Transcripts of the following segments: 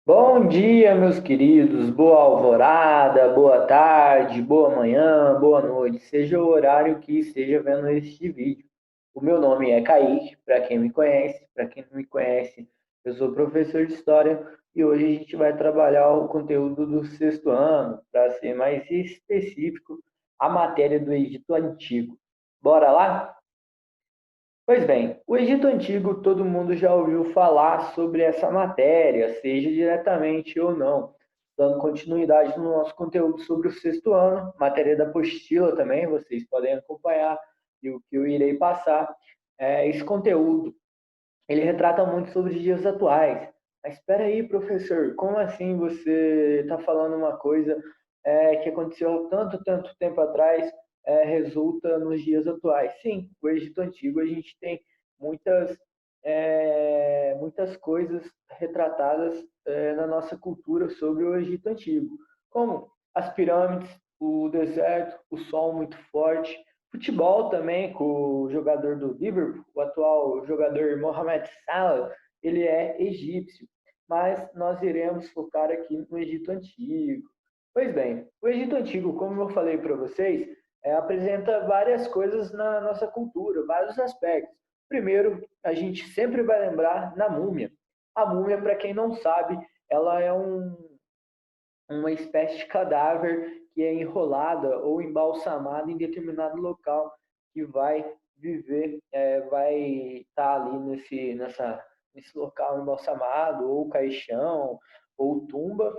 Bom dia, meus queridos. Boa alvorada, boa tarde, boa manhã, boa noite, seja o horário que esteja vendo este vídeo. O meu nome é Kaique, para quem me conhece, para quem não me conhece, eu sou professor de História e hoje a gente vai trabalhar o conteúdo do sexto ano, para ser mais específico, a matéria do Egito Antigo. Bora lá? Pois bem, o Egito Antigo, todo mundo já ouviu falar sobre essa matéria, seja diretamente ou não. Dando continuidade no nosso conteúdo sobre o sexto ano, matéria da apostila também, vocês podem acompanhar e o que eu irei passar. Esse conteúdo, ele retrata muito sobre os dias atuais. Mas espera aí, professor, como assim você está falando uma coisa que aconteceu há tanto tempo atrás, resulta nos dias atuais? Sim, o Egito Antigo a gente tem muitas, muitas coisas retratadas na nossa cultura sobre o Egito Antigo, como as pirâmides, o deserto, o sol muito forte, futebol também, com o jogador do Liverpool, o atual jogador Mohamed Salah, ele é egípcio, mas nós iremos focar aqui no Egito Antigo. Pois bem, o Egito Antigo, como eu falei para vocês, apresenta várias coisas na nossa cultura, vários aspectos. Primeiro, a gente sempre vai lembrar na múmia. A múmia, para quem não sabe, ela é uma espécie de cadáver que é enrolada ou embalsamada em determinado local que vai viver, vai estar ali nesse local embalsamado, ou caixão, ou tumba,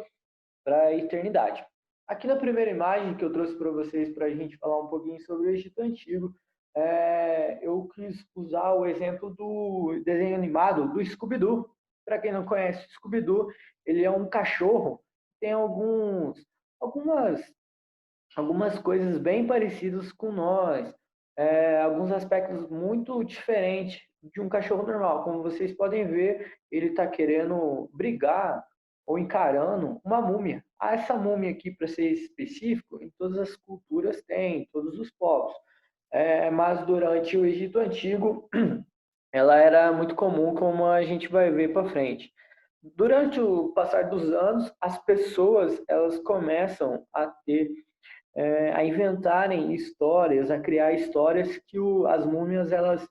para a eternidade. Aqui na primeira imagem que eu trouxe para vocês, para a gente falar um pouquinho sobre o Egito Antigo, eu quis usar o exemplo do desenho animado do Scooby-Doo. Para quem não conhece, o Scooby-Doo, ele é um cachorro, tem algumas, algumas coisas bem parecidas com nós, alguns aspectos muito diferentes de um cachorro normal. Como vocês podem ver, ele está querendo brigar ou encarando uma múmia. Essa múmia aqui, para ser específico, em todas as culturas tem, em todos os povos. Mas durante o Egito Antigo, ela era muito comum, como a gente vai ver para frente. Durante o passar dos anos, as pessoas elas começam a ter a inventarem histórias, a criar histórias que as múmias elas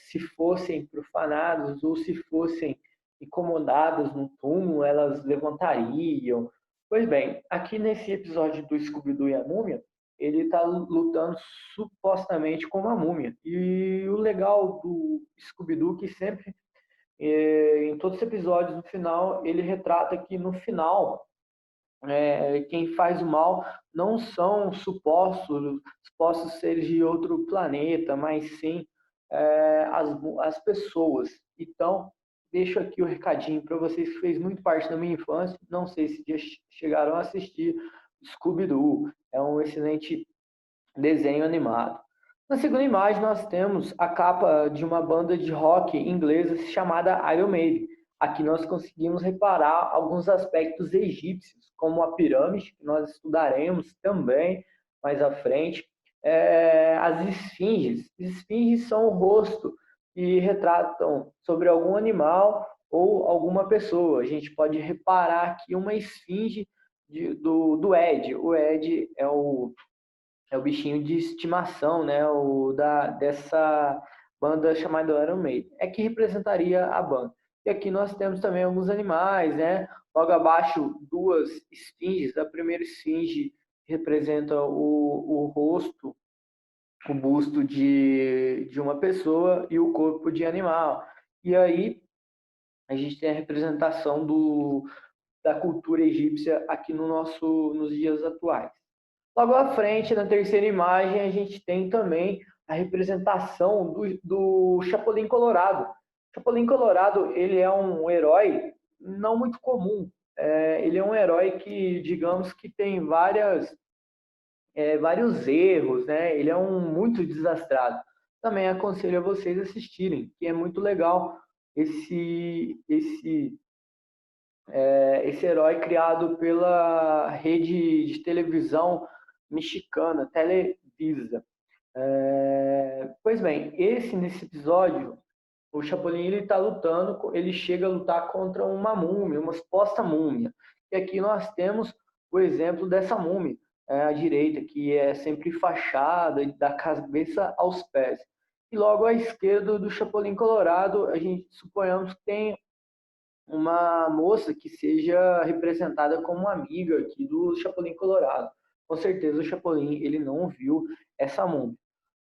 se fossem profanadas ou se fossem incomodadas no túmulo, elas levantariam. Pois bem, aqui nesse episódio do Scooby-Doo e a múmia, ele está lutando supostamente com uma múmia. E o legal do Scooby-Doo é que sempre, em todos os episódios, no final, ele retrata que no final quem faz o mal não são supostos seres de outro planeta, mas sim as pessoas. Então, deixo aqui o recadinho para vocês que fez muito parte da minha infância. Não sei se já chegaram a assistir Scooby-Doo. É um excelente desenho animado. Na segunda imagem, nós temos a capa de uma banda de rock inglesa chamada Iron Maiden. Aqui nós conseguimos reparar alguns aspectos egípcios, como a pirâmide, que nós estudaremos também mais à frente. As esfinges. As esfinges são o rosto que retratam sobre algum animal ou alguma pessoa. A gente pode reparar aqui uma esfinge do Ed. O Ed é o bichinho de estimação, né? Dessa banda chamada Iron Maiden. É que representaria a banda. E aqui nós temos também alguns animais, né? Logo abaixo, duas esfinges. A primeira esfinge representa o rosto, o busto de uma pessoa e o corpo de animal. E aí a gente tem a representação da cultura egípcia aqui nos dias atuais. Logo à frente, na terceira imagem, a gente tem também a representação do Chapolin Colorado. Chapolin Colorado, ele é um herói não muito comum. Ele é um herói que, digamos que tem vários erros, né? Ele é muito desastrado. Também aconselho a vocês assistirem, que é muito legal esse esse herói criado pela rede de televisão mexicana, Televisa. Pois bem, nesse episódio, O Chapolin ele está lutando, ele chega a lutar contra uma múmia, uma suposta múmia. E aqui nós temos o exemplo dessa múmia, à direita, que é sempre fachada, da cabeça aos pés. E logo à esquerda do Chapolin Colorado, a gente suponhamos que tem uma moça que seja representada como uma amiga aqui do Chapolin Colorado. Com certeza o Chapolin ele não viu essa múmia.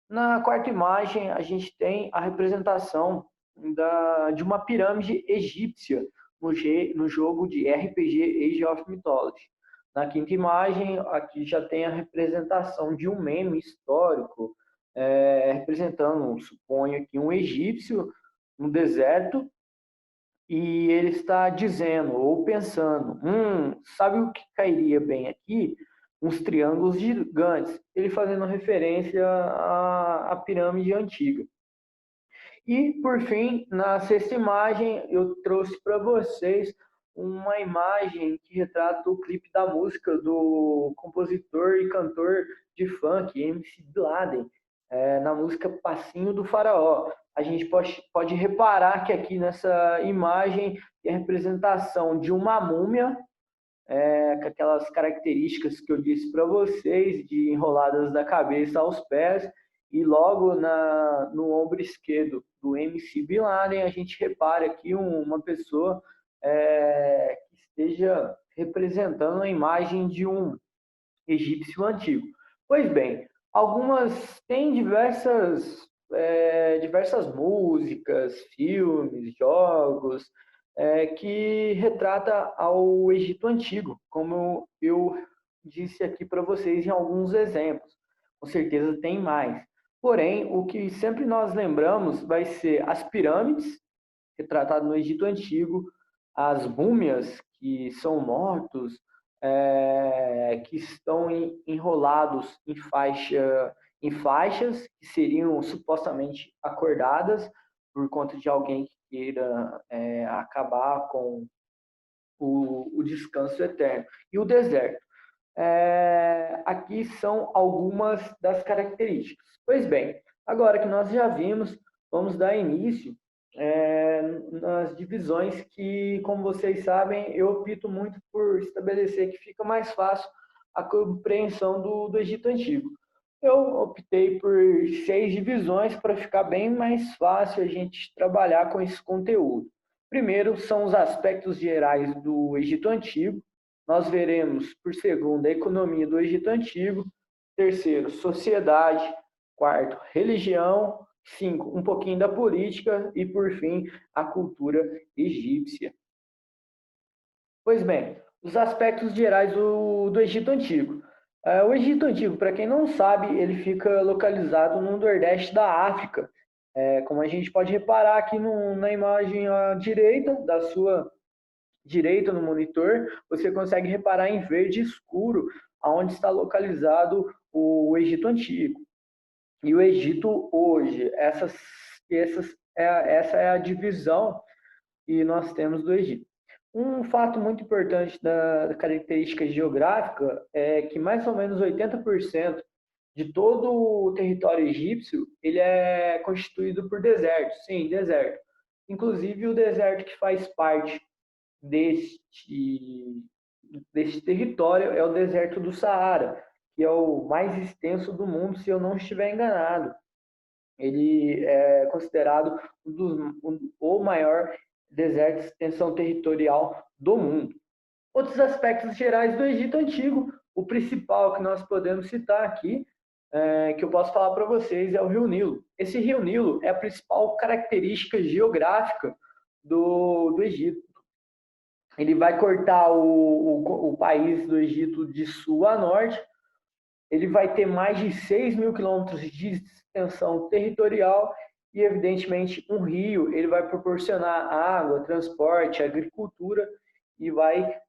Na quarta imagem, a gente tem a representação de uma pirâmide egípcia no jogo de RPG Age of Mythology. Na quinta imagem, aqui já tem a representação de um meme histórico, representando, suponho que um egípcio no deserto, e ele está dizendo ou pensando, sabe o que cairia bem aqui? Uns triângulos gigantes. Ele fazendo referência à pirâmide antiga. E, por fim, na sexta imagem, eu trouxe para vocês uma imagem que retrata o clipe da música do compositor e cantor de funk, MC Bin Laden, na música Passinho do Faraó. A gente pode reparar que aqui nessa imagem tem a representação de uma múmia, com aquelas características que eu disse para vocês, de enroladas da cabeça aos pés, e logo no ombro esquerdo do MC Bin Laden, a gente repara aqui uma pessoa que esteja representando a imagem de um egípcio antigo. Pois bem, algumas têm diversas músicas, filmes, jogos, que retrata ao Egito Antigo, como eu disse aqui para vocês em alguns exemplos. Com certeza tem mais. Porém, o que sempre nós lembramos vai ser as pirâmides, retratado no Egito Antigo, as múmias, que são mortos, que estão enrolados em faixas, que seriam supostamente acordadas por conta de alguém que queira acabar com o descanso eterno. E o deserto. Aqui são algumas das características. Pois bem, agora que nós já vimos, vamos dar início nas divisões que, como vocês sabem, eu opto muito por estabelecer que fica mais fácil a compreensão do Egito Antigo. Eu optei por 6 divisões para ficar bem mais fácil a gente trabalhar com esse conteúdo. Primeiro são os aspectos gerais do Egito Antigo. Nós veremos, por segundo, a economia do Egito Antigo. Terceiro, sociedade. Quarto, religião. 5, um pouquinho da política. E, por fim, a cultura egípcia. Pois bem, os aspectos gerais do Egito Antigo. O Egito Antigo, para quem não sabe, ele fica localizado no nordeste da África. Como a gente pode reparar aqui na imagem à direita, da sua direita no monitor, você consegue reparar em verde escuro aonde está localizado o Egito Antigo. E o Egito hoje, essa é a divisão que nós temos do Egito. Um fato muito importante da característica geográfica é que mais ou menos 80% de todo o território egípcio ele é constituído por desertos. Sim, deserto. Inclusive o deserto que faz parte deste território é o deserto do Saara, que é o mais extenso do mundo, se eu não estiver enganado. Ele é considerado o maior deserto de extensão territorial do mundo. Outros aspectos gerais do Egito Antigo, o principal que nós podemos citar aqui, que eu posso falar para vocês, é o Rio Nilo. Esse Rio Nilo é a principal característica geográfica do Egito. Ele vai cortar o país do Egito de sul a norte. Ele vai ter mais de 6 mil quilômetros de extensão territorial e, evidentemente, um rio. Ele vai proporcionar água, transporte, agricultura e vai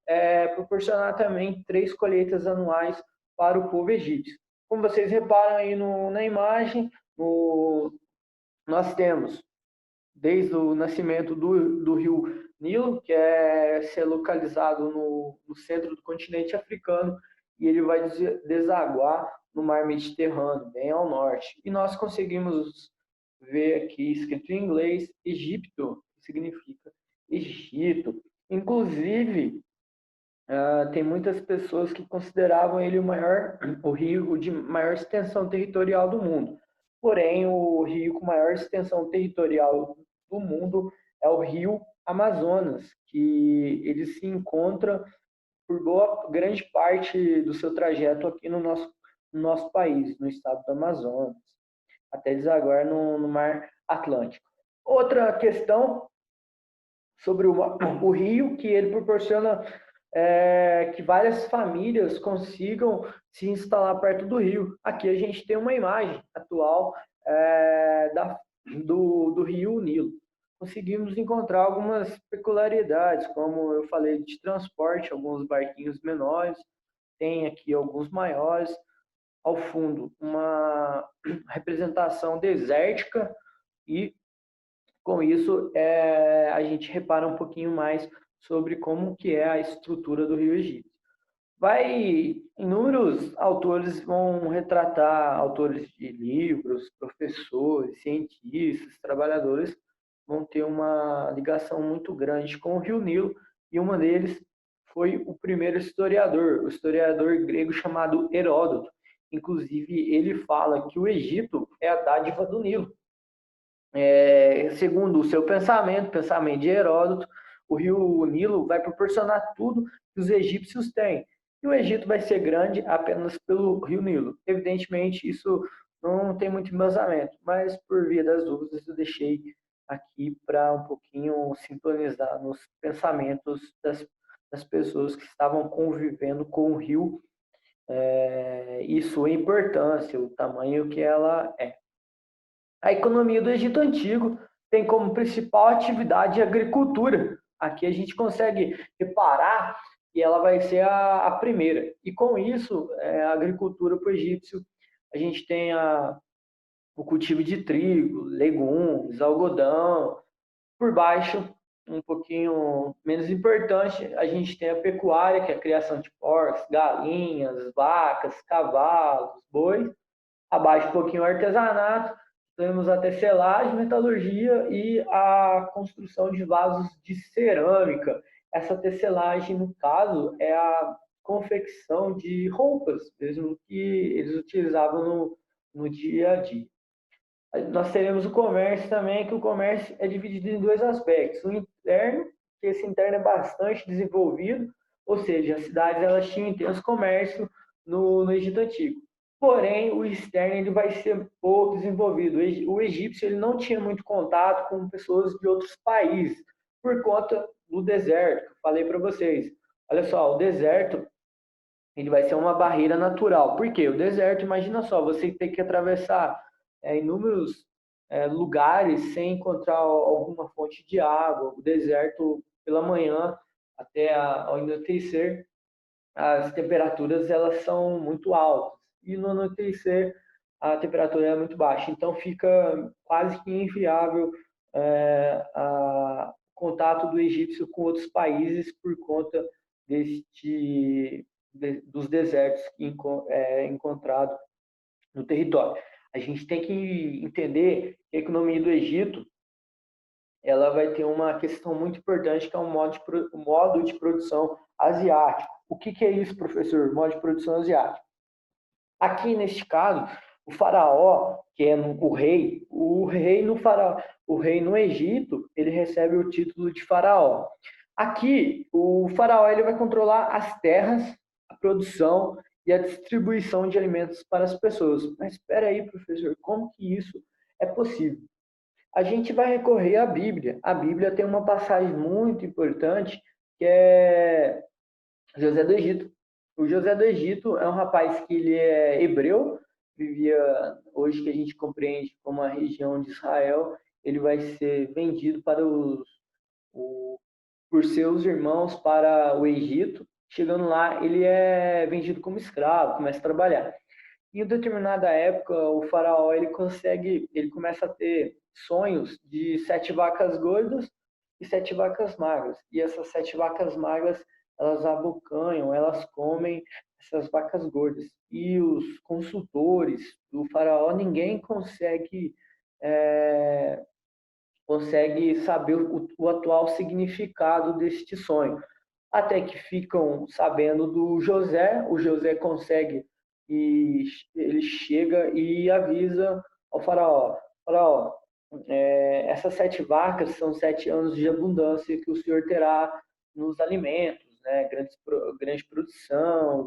proporcionar também 3 colheitas anuais para o povo egípcio. Como vocês reparam aí na imagem, nós temos desde o nascimento do rio Nilo, que é ser localizado no centro do continente africano, e ele vai desaguar no mar Mediterrâneo, bem ao norte. E nós conseguimos ver aqui escrito em inglês, Egito, que significa Egito. Inclusive, tem muitas pessoas que consideravam ele o rio de maior extensão territorial do mundo. Porém, o rio com maior extensão territorial do mundo é o rio Amazonas, que ele se encontra por grande parte do seu trajeto aqui no nosso país, no estado do Amazonas, até desaguar no Mar Atlântico. Outra questão sobre o rio, que ele proporciona que várias famílias consigam se instalar perto do rio. Aqui a gente tem uma imagem atual do rio Nilo. Conseguimos encontrar algumas peculiaridades, como eu falei, de transporte, alguns barquinhos menores, tem aqui alguns maiores. Ao fundo, uma representação desértica e com isso, a gente repara um pouquinho mais sobre como que é a estrutura do Rio Egito. Inúmeros autores vão retratar, autores de livros, professores, cientistas, trabalhadores, vão ter uma ligação muito grande com o Rio Nilo, e uma deles foi o primeiro historiador, o historiador grego chamado Heródoto. Inclusive, ele fala que o Egito é a dádiva do Nilo. Segundo o seu pensamento de Heródoto, o rio Nilo vai proporcionar tudo que os egípcios têm. E o Egito vai ser grande apenas pelo rio Nilo. Evidentemente, isso não tem muito embasamento, mas por via das dúvidas eu deixei aqui para um pouquinho sintonizar nos pensamentos das pessoas que estavam convivendo com o rio e sua importância, o tamanho que ela é. A economia do Egito Antigo tem como principal atividade a agricultura. Aqui a gente consegue reparar que ela vai ser a primeira. E com isso, a agricultura para o egípcio, a gente tem o cultivo de trigo, legumes, algodão. Por baixo, um pouquinho menos importante, a gente tem a pecuária, que é a criação de porcos, galinhas, vacas, cavalos, bois. Abaixo um pouquinho o artesanato, temos a tecelagem, metalurgia e a construção de vasos de cerâmica. Essa tecelagem, no caso, é a confecção de roupas, mesmo que eles utilizavam no dia a dia. Nós teremos o comércio também, que o comércio é dividido em dois aspectos. O interno, que esse interno é bastante desenvolvido, ou seja, as cidades elas tinham intenso comércio no Egito Antigo. Porém, o externo ele vai ser pouco desenvolvido. O egípcio ele não tinha muito contato com pessoas de outros países, por conta do deserto, que eu falei para vocês. Olha só, o deserto ele vai ser uma barreira natural. Por quê? O deserto, imagina só, você tem que atravessar inúmeros lugares sem encontrar alguma fonte de água. O deserto, pela manhã, até ao anoitecer, as temperaturas elas são muito altas. E no anoitecer, a temperatura é muito baixa. Então, fica quase que inviável o contato do egípcio com outros países por conta dos desertos encontrados no território. A gente tem que entender que a economia do Egito ela vai ter uma questão muito importante, que é o modo de produção asiático. O que é isso, professor? Modo de produção asiático. Aqui, neste caso, o faraó, que é o rei no Egito, ele recebe o título de faraó. Aqui, o faraó ele vai controlar as terras, a produção e a distribuição de alimentos para as pessoas. Mas espera aí, professor, como que isso é possível? A gente vai recorrer à Bíblia. A Bíblia tem uma passagem muito importante que é José do Egito. O José do Egito é um rapaz que ele é hebreu, vivia hoje que a gente compreende como a região de Israel. Ele vai ser vendido por seus irmãos para o Egito. Chegando lá, ele é vendido como escravo, começa a trabalhar. Em determinada época, o faraó ele começa a ter sonhos de 7 vacas gordas e 7 vacas magras. E essas 7 vacas magras, elas abocanham, elas comem essas vacas gordas. E os consultores do faraó, ninguém consegue consegue saber o atual significado deste sonho. Até que ficam sabendo do José, o José consegue e ele chega e avisa ao faraó, faraó, essas 7 vacas são 7 anos de abundância que o senhor terá nos alimentos, né? Grande produção,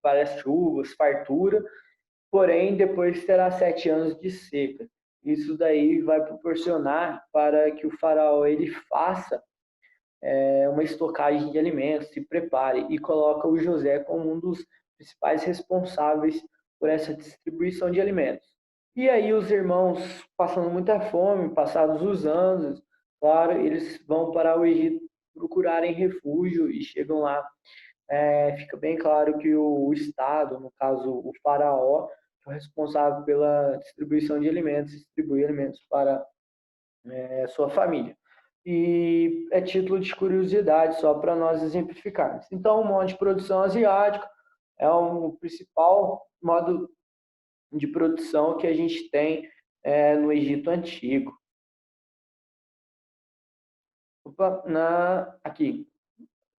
várias chuvas, fartura, porém depois terá 7 anos de seca. Isso daí vai proporcionar para que o faraó ele faça uma estocagem de alimentos, se prepare e coloca o José como um dos principais responsáveis por essa distribuição de alimentos. E aí os irmãos, passando muita fome, passados os anos, claro, eles vão para o Egito procurarem refúgio e chegam lá. Fica bem claro que o Estado, no caso o faraó, é responsável pela distribuição de alimentos, distribuir alimentos para sua família. E é título de curiosidade, só para nós exemplificarmos. Então, o modo de produção asiático é o principal modo de produção que a gente tem no Egito Antigo. Opa, aqui.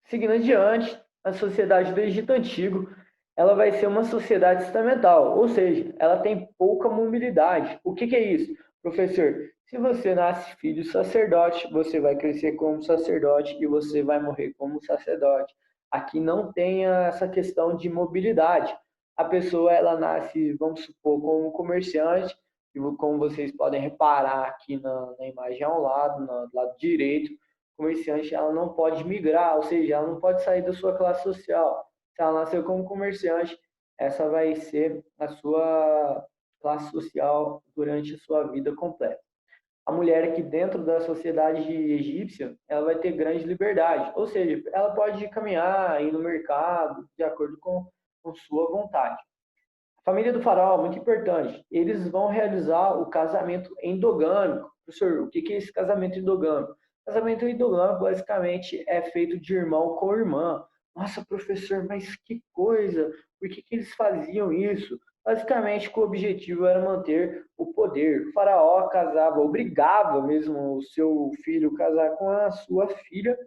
Seguindo adiante, a sociedade do Egito Antigo, ela vai ser uma sociedade estamental, ou seja, ela tem pouca mobilidade. O que é isso? Professor, se você nasce filho sacerdote, você vai crescer como sacerdote e você vai morrer como sacerdote. Aqui não tem essa questão de mobilidade. A pessoa, ela nasce, vamos supor, como comerciante, e como vocês podem reparar aqui na imagem ao lado, no lado direito, comerciante ela não pode migrar, ou seja, ela não pode sair da sua classe social. Se ela nasceu como comerciante, essa vai ser a sua classe social durante a sua vida completa. A mulher aqui dentro da sociedade egípcia, ela vai ter grande liberdade, ou seja, ela pode caminhar, ir no mercado, de acordo com sua vontade. A família do faraó, muito importante, eles vão realizar o casamento endogâmico. Professor, o que é esse casamento endogâmico? Casamento endogâmico, basicamente, é feito de irmão com irmã. Nossa, professor, mas que coisa! Por que eles faziam isso? Basicamente, o objetivo era manter o poder. O faraó casava, obrigava mesmo o seu filho a casar com a sua filha,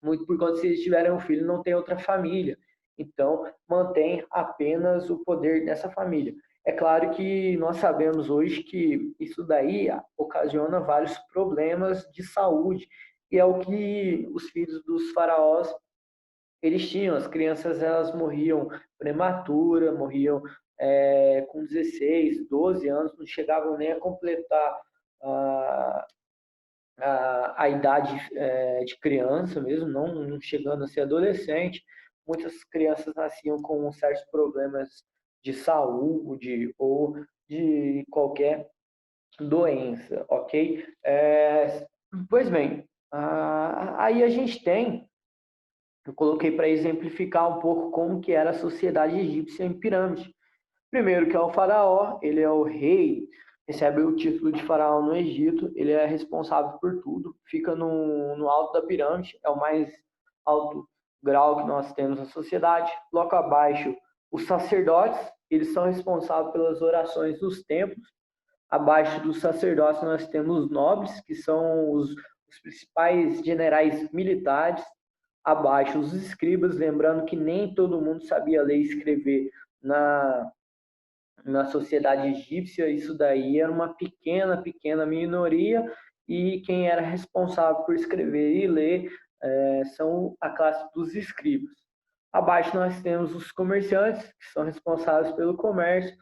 muito por conta se eles tiverem um filho, não tem outra família. Então, mantém apenas o poder dessa família. É claro que nós sabemos hoje que isso daí ocasiona vários problemas de saúde, e é o que os filhos dos faraós eles tinham. As crianças elas morriam prematura, morriam com 16, 12 anos, não chegavam nem a completar a idade de criança mesmo, não chegando a ser adolescente. Muitas crianças nasciam com certos problemas de saúde ou de qualquer doença, ok? Pois bem, aí a gente tem, eu coloquei para exemplificar um pouco como que era a sociedade egípcia em pirâmide. Primeiro que é o faraó, ele é o rei, recebe o título de faraó no Egito, ele é responsável por tudo, fica no alto da pirâmide, é o mais alto grau que nós temos na sociedade. Logo abaixo, os sacerdotes, eles são responsáveis pelas orações dos templos. Abaixo dos sacerdotes nós temos os nobres, que são os principais generais militares. Abaixo os escribas, lembrando que nem todo mundo sabia ler e escrever na sociedade egípcia. Isso daí era uma pequena minoria, e quem era responsável por escrever e ler são a classe dos escribas. Abaixo nós temos os comerciantes, que são responsáveis pelo comércio.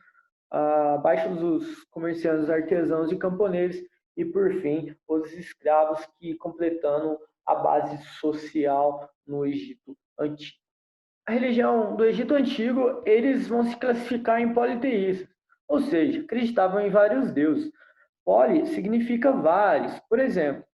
Abaixo dos comerciantes, artesãos e camponeses, e por fim os escravos, que completando a base social no Egito Antigo. A religião do Egito Antigo, eles vão se classificar em politeístas, ou seja, acreditavam em vários deuses. Poli significa vários. Por exemplo,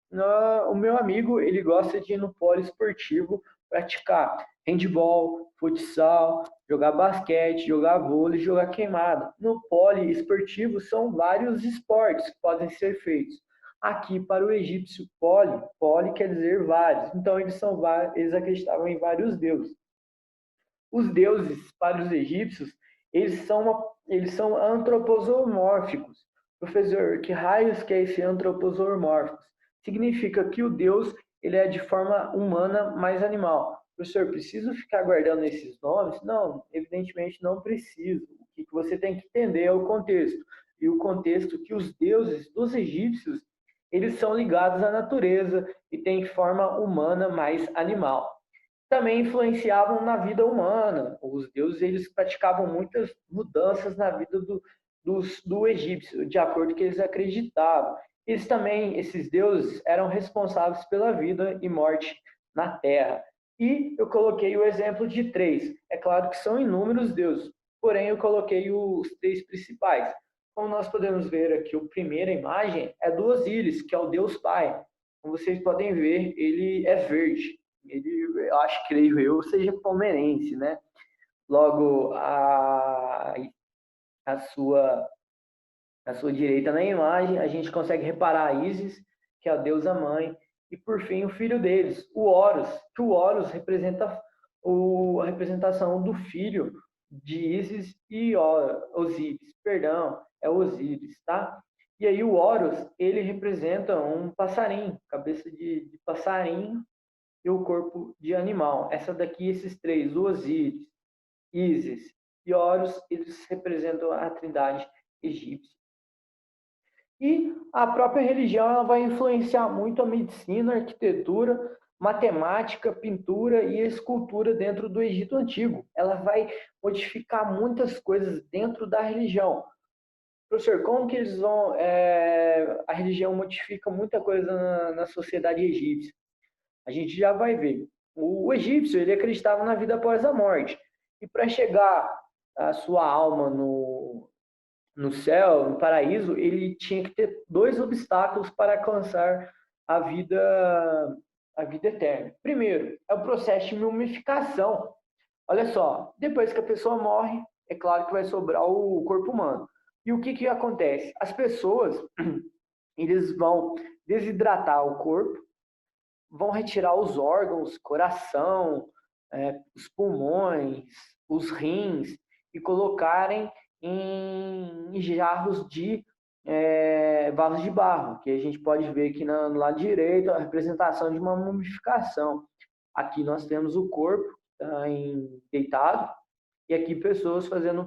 o meu amigo, ele gosta de ir no poliesportivo praticar handball, futsal, jogar basquete, jogar vôlei, jogar queimada. No poliesportivo são vários esportes que podem ser feitos. Aqui para o egípcio, poli quer dizer vários. Então eles acreditavam em vários deuses. Os deuses para os egípcios, eles são antroposomórficos, Professor, que raios que é esse antroposomórficos? Significa que o Deus ele é de forma humana mais animal. Professor, preciso ficar guardando esses nomes? Não, evidentemente não preciso. O que você tem que entender é o contexto. E o contexto que os deuses dos egípcios, eles são ligados à natureza e têm forma humana mais animal. Também influenciavam na vida humana. Os deuses eles praticavam muitas mudanças na vida do egípcio, de acordo com que eles acreditavam. Eles também, esses deuses, eram responsáveis pela vida e morte na Terra. E eu coloquei o exemplo de três. É claro que são inúmeros deuses, porém eu coloquei os três principais. Como nós podemos ver aqui, a primeira imagem é do Osíris, que é o Deus Pai. Como vocês podem ver, ele é verde. Ele, eu acho, creio eu, seja palmeirense, né? Logo, a sua à sua direita na imagem, a gente consegue reparar a Ísis, que é a deusa mãe, e por fim o filho deles, o Horus, que o Horus representa a representação do filho de Ísis e Osíris, perdão, é Osíris, tá? E aí o Horus, ele representa um passarinho, cabeça de passarinho e o corpo de animal. Essa daqui, esses três, o Osíris, Ísis e Horus, eles representam a trindade egípcia. E a própria religião ela vai influenciar muito a medicina, a arquitetura, matemática, pintura e escultura dentro do Egito Antigo. Ela vai modificar muitas coisas dentro da religião. Professor, como que eles vão... a religião modifica muita coisa na sociedade egípcia. A gente já vai ver. O egípcio ele acreditava na vida após a morte. E para chegar a sua alma no céu, no paraíso, ele tinha que ter dois obstáculos para alcançar a a vida eterna. Primeiro, é o processo de mumificação. Olha só, depois que a pessoa morre, é claro que vai sobrar o corpo humano. E o que acontece? As pessoas, eles vão desidratar o corpo, vão retirar os órgãos, coração, os pulmões, os rins e colocarem em jarros de vasos de barro, que a gente pode ver aqui no lado direito a representação de uma mumificação. Aqui nós temos o corpo deitado e aqui pessoas fazendo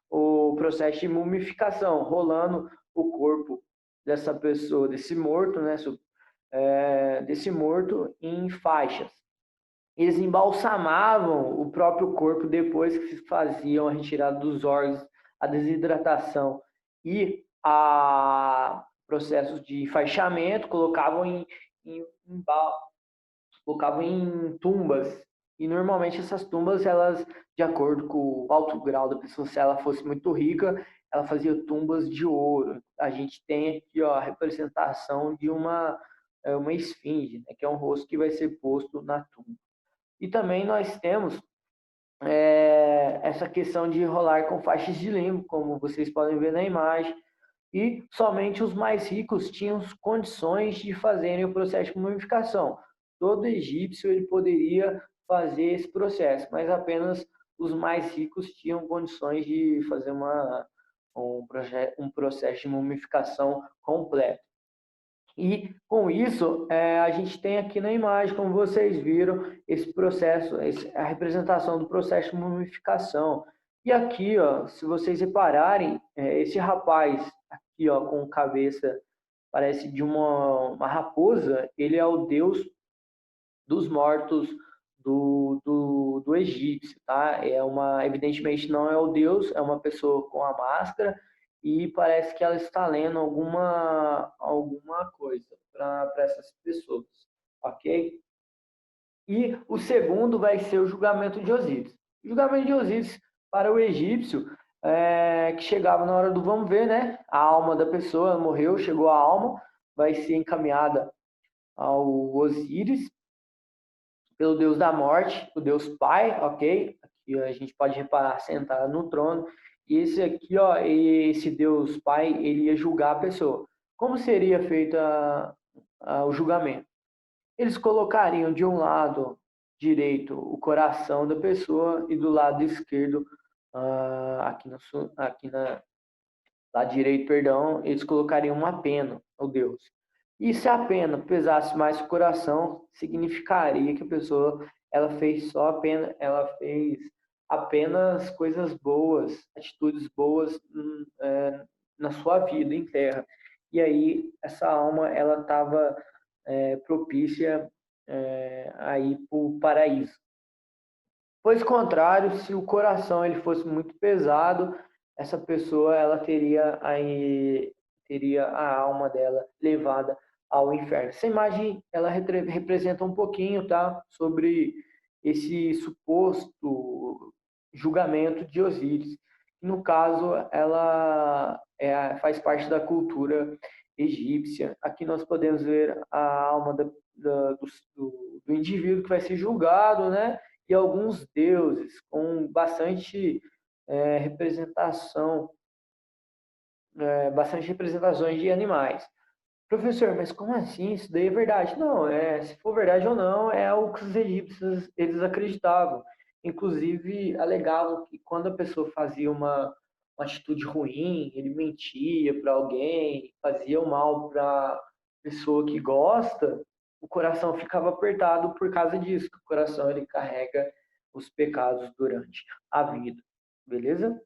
o processo de mumificação, rolando o corpo dessa pessoa, desse morto, né, desse morto em faixas. Eles embalsamavam o próprio corpo depois que se faziam a retirada dos órgãos, a desidratação e a processos de enfaixamento, colocavam em tumbas. E normalmente essas tumbas, elas, de acordo com o alto grau da pessoa, se ela fosse muito rica, ela fazia tumbas de ouro. A gente tem aqui ó, a representação de uma esfinge, né, que é um rosto que vai ser posto na tumba. E também nós temos essa questão de rolar com faixas de limbo, como vocês podem ver na imagem, e somente os mais ricos tinham condições de fazerem o processo de mumificação. Todo egípcio ele poderia fazer esse processo, mas apenas os mais ricos tinham condições de fazer um processo de mumificação completo. E com isso, a gente tem aqui na imagem, como vocês viram, esse processo, a representação do processo de mumificação. E aqui, ó, se vocês repararem, esse rapaz aqui, ó, com cabeça, parece de uma raposa, ele é o deus dos mortos do egípcio, tá? Evidentemente não é o deus, é uma pessoa com a máscara e parece que ela está lendo alguma coisa para essas pessoas, ok? E o segundo vai ser o julgamento de Osíris. O julgamento de Osíris para o egípcio, que chegava na hora do vamos ver, né? A alma da pessoa morreu, chegou a alma, vai ser encaminhada ao Osíris, pelo Deus da morte, o Deus Pai, ok? Aqui a gente pode reparar sentado no trono. E esse aqui, ó, esse Deus Pai, ele ia julgar a pessoa. Como seria feito o julgamento? Eles colocariam de um lado direito o coração da pessoa e do lado esquerdo, aqui na lado direito, perdão, eles colocariam uma pena ao Deus. E se a pena pesasse mais o coração, significaria que a pessoa ela fez só a pena, ela fez apenas coisas boas, atitudes boas na sua vida em terra. E aí essa alma ela estava propícia a ir para o paraíso. Pois contrário, se o coração ele fosse muito pesado, essa pessoa ela teria a alma dela levada ao inferno. Essa imagem ela representa um pouquinho, tá, sobre esse suposto julgamento de Osíris. No caso, ela faz parte da cultura egípcia. Aqui nós podemos ver a alma do indivíduo que vai ser julgado, né? E alguns deuses com bastante representação, bastante representações de animais. Professor, mas como assim? Isso daí é verdade? Não, se for verdade ou não, é o que os egípcios eles acreditavam. Inclusive, alegavam que quando a pessoa fazia uma atitude ruim, ele mentia para alguém, fazia o mal para a pessoa que gosta, o coração ficava apertado por causa disso, que o coração ele carrega os pecados durante a vida. Beleza?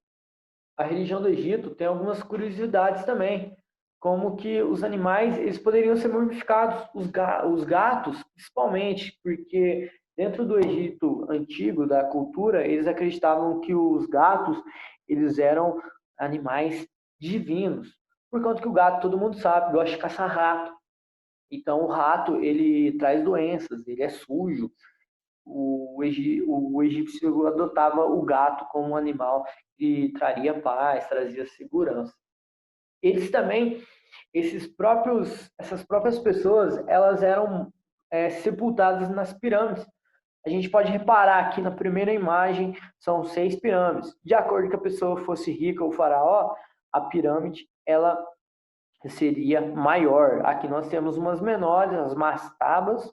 A religião do Egito tem algumas curiosidades também, como que os animais eles poderiam ser mumificados, os gatos principalmente, porque dentro do Egito antigo, da cultura, eles acreditavam que os gatos eles eram animais divinos, por conta que o gato, todo mundo sabe, gosta de caçar rato. Então o rato ele traz doenças, ele é sujo, o egípcio adotava o gato como um animal que traria paz, trazia segurança. Eles também, essas próprias pessoas, elas eram sepultadas nas pirâmides. A gente pode reparar aqui na primeira imagem, são 6 pirâmides. De acordo que a pessoa fosse rica, o faraó, a pirâmide, ela seria maior. Aqui nós temos umas menores, as mastabas,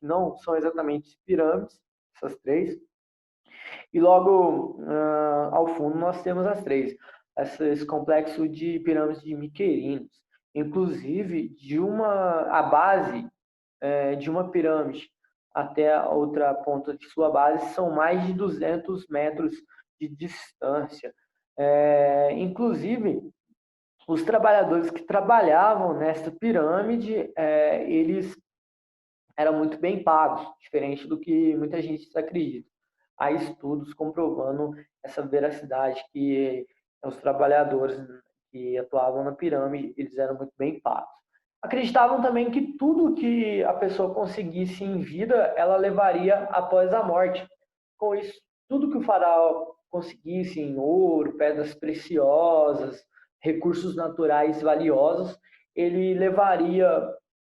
não são exatamente pirâmides, essas 3. E logo ao fundo nós temos as 3, esse complexo de pirâmides de Miquerinos. Inclusive, a base de uma pirâmide até a outra ponta de sua base são mais de 200 metros de distância. Inclusive, os trabalhadores que trabalhavam nessa pirâmide, eles eram muito bem pagos, diferente do que muita gente acredita. Há estudos comprovando essa veracidade que os trabalhadores que atuavam na pirâmide, eles eram muito bem pagos. Acreditavam também que tudo que a pessoa conseguisse em vida, ela levaria após a morte. Com isso, tudo que o faraó conseguisse em ouro, pedras preciosas, recursos naturais valiosos, ele levaria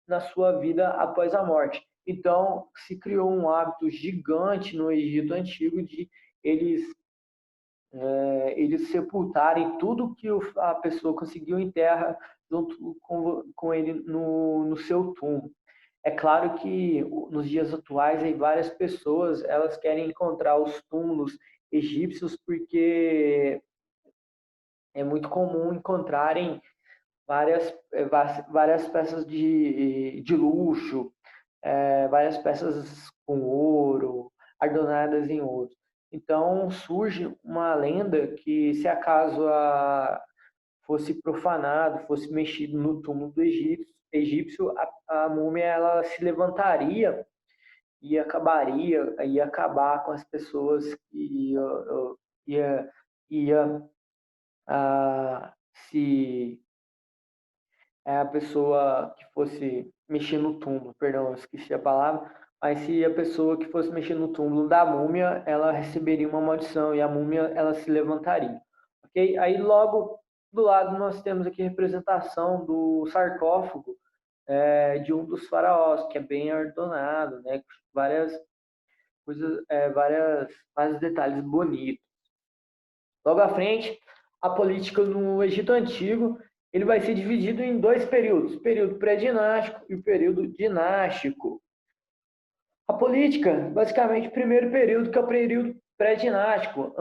na sua vida após a morte. Então, se criou um hábito gigante no Egito Antigo de eles, eles sepultarem tudo que a pessoa conseguiu em terra junto com ele no seu túmulo. É claro que nos dias atuais aí várias pessoas elas querem encontrar os túmulos egípcios porque é muito comum encontrarem várias peças de luxo, várias peças com ouro, adornadas em ouro. Então surge uma lenda que se acaso fosse profanado, fosse mexido no túmulo do egípcio, a múmia ela se levantaria e ia acabar com as pessoas que ia, ia se a pessoa que fosse mexer no túmulo, perdão, eu esqueci a palavra, mas se a pessoa que fosse mexer no túmulo da múmia, ela receberia uma maldição e a múmia ela se levantaria, ok? Aí logo do lado nós temos aqui a representação do sarcófago de um dos faraós, que é bem adornado, né? Várias coisas, vários detalhes bonitos. Logo à frente, a política no Egito Antigo, ele vai ser dividido em 2 períodos, o período pré-dinástico e o período dinástico. A política, basicamente, o primeiro período, que é o período pré-dinástico,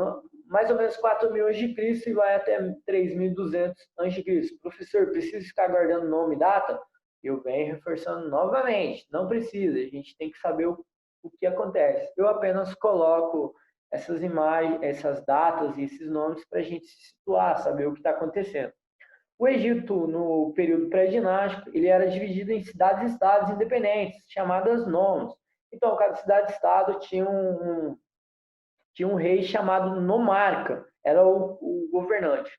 mais ou menos 4.000 a.C. e vai até 3.200 a.C. Professor, precisa ficar guardando nome e data? Eu venho reforçando novamente, não precisa, a gente tem que saber o que acontece. Eu apenas coloco essas imagens, essas datas e esses nomes para a gente se situar, saber o que está acontecendo. O Egito, no período pré-dinástico, ele era dividido em cidades-estados independentes, chamadas nomos. Então, cada cidade-estado tinha um rei chamado nomarca, era o governante.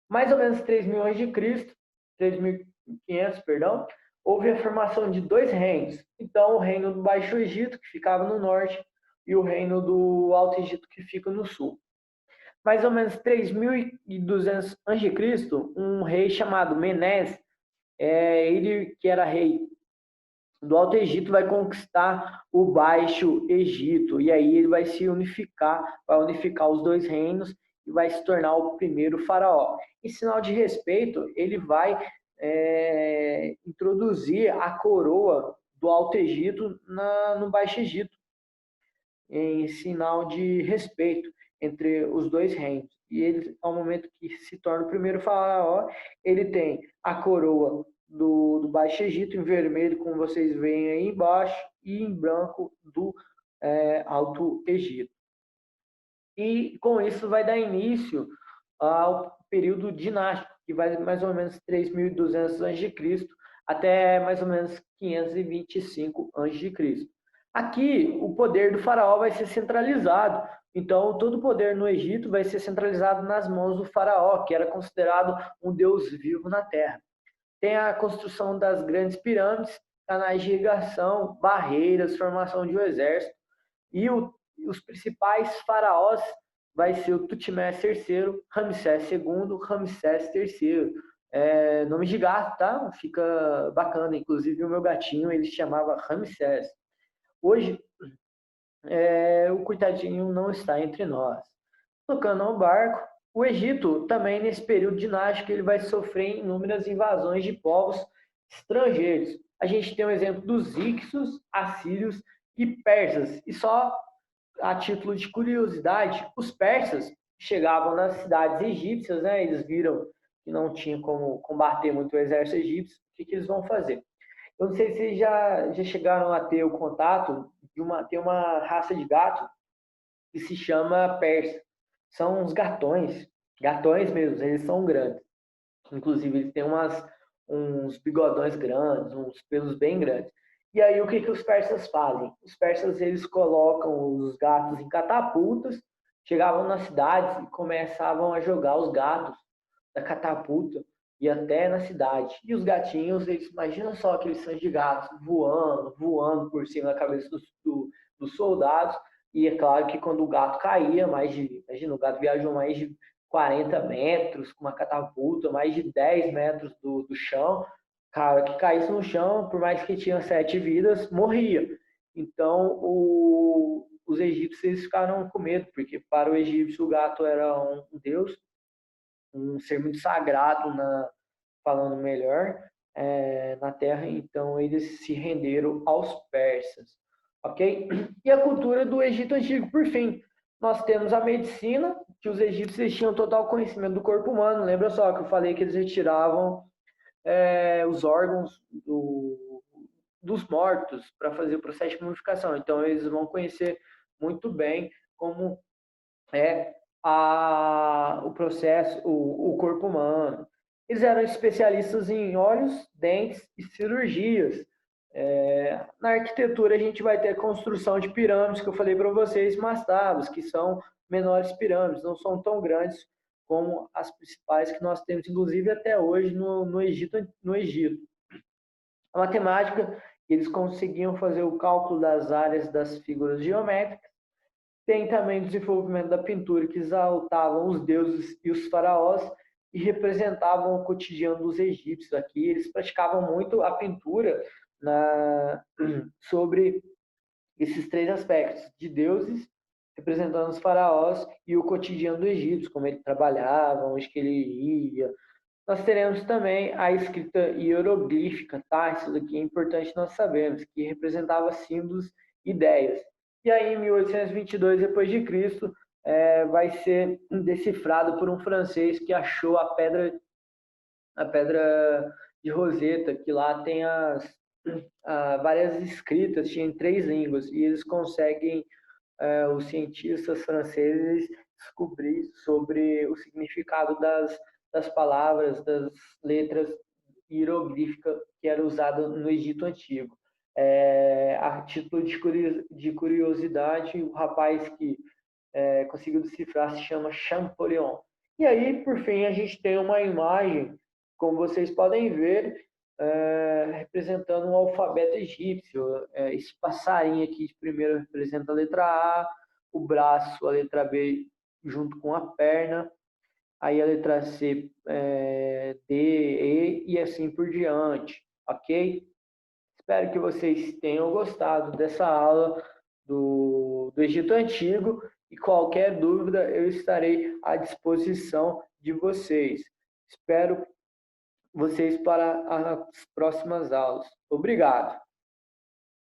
Mais ou menos 3.000 a.C., 3.500, perdão, houve a formação de dois reinos. Então, o reino do Baixo Egito, que ficava no norte, e o reino do Alto Egito, que fica no sul. Mais ou menos 3.200 a.C., um rei chamado Menés, ele que era rei do Alto Egito, vai conquistar o Baixo Egito, e aí ele vai se unificar, vai unificar os dois reinos e vai se tornar o primeiro faraó. Em sinal de respeito, ele vai introduzir a coroa do Alto Egito no Baixo Egito, em sinal de respeito entre os dois reinos. E ele, ao momento que se torna o primeiro faraó, ele tem a coroa do Baixo Egito em vermelho, como vocês veem aí embaixo, e em branco do Alto Egito. E com isso vai dar início ao período dinástico, que vai mais ou menos 3.200 a.C. até mais ou menos 525 a.C. Aqui, o poder do faraó vai ser centralizado. Então, todo o poder no Egito vai ser centralizado nas mãos do faraó, que era considerado um deus vivo na terra. Tem a construção das grandes pirâmides, canais de irrigação, barreiras, formação de um exército. E os principais faraós vai ser o Tutmés III, Ramsés II, Ramsés III. Nome de gato, tá? Fica bacana. Inclusive, o meu gatinho, ele se chamava Ramsés. Hoje, o coitadinho não está entre nós. Tocando ao barco, o Egito também, nesse período dinástico, ele vai sofrer inúmeras invasões de povos estrangeiros. A gente tem o exemplo dos Hicsos, assírios e persas. E só a título de curiosidade, os persas chegavam nas cidades egípcias, né? Eles viram que não tinha como combater muito o exército egípcio. O que eles vão fazer? Eu não sei se vocês já chegaram a ter o contato tem uma raça de gato que se chama persa. São uns gatões mesmo, eles são grandes. Inclusive, eles têm uns bigodões grandes, uns pelos bem grandes. E aí, o que os persas fazem? Os persas, eles colocam os gatos em catapultas, chegavam nas cidades e começavam a jogar os gatos da catapulta e até na cidade. E os gatinhos, eles imaginam só aqueles sons de gatos voando por cima da cabeça dos soldados. E é claro que quando o gato caía, imagina, o gato viajou mais de 40 metros com uma catapulta, mais de 10 metros do chão. Cara, que caísse no chão, por mais que tinha 7 vidas, morria. Então, os egípcios ficaram com medo, porque para o egípcio o gato era um deus, um ser muito sagrado, falando melhor, na terra. Então, eles se renderam aos persas. Ok? E a cultura do Egito Antigo, por fim. Nós temos a medicina, que os egípcios tinham total conhecimento do corpo humano. Lembra só que eu falei que eles retiravam os órgãos dos mortos para fazer o processo de mumificação. Então, eles vão conhecer muito bem como é o processo, o corpo humano. Eles eram especialistas em olhos, dentes e cirurgias. Na arquitetura, a gente vai ter a construção de pirâmides, que eu falei para vocês, mastabas, que são menores pirâmides, não são tão grandes como as principais que nós temos, inclusive até hoje no Egito. A matemática, eles conseguiam fazer o cálculo das áreas das figuras geométricas. Tem também o desenvolvimento da pintura, que exaltavam os deuses e os faraós e representavam o cotidiano dos egípcios. Aqui eles praticavam muito a pintura sobre esses três aspectos, de deuses representando os faraós e o cotidiano do egípcio, como ele trabalhava, onde que ele ia. Nós teremos também a escrita hieroglífica, tá? Isso daqui é importante nós sabermos, que representava símbolos e ideias. E aí, em 1822 depois de Cristo, vai ser decifrado por um francês que achou a pedra de Roseta, que lá tem várias escritas, tinha em 3 línguas, e eles conseguem, os cientistas franceses, descobrir sobre o significado das palavras, das letras hieroglíficas que era usada no Egito Antigo. A título de curiosidade, o rapaz que conseguiu decifrar se chama Champollion. E aí, por fim, a gente tem uma imagem, como vocês podem ver, representando um alfabeto egípcio. Esse passarinho aqui de primeiro representa a letra A, o braço, a letra B, junto com a perna, aí a letra C, D, E e assim por diante, ok? Espero que vocês tenham gostado dessa aula do Egito Antigo e qualquer dúvida eu estarei à disposição de vocês. Espero vocês para as próximas aulas. Obrigado.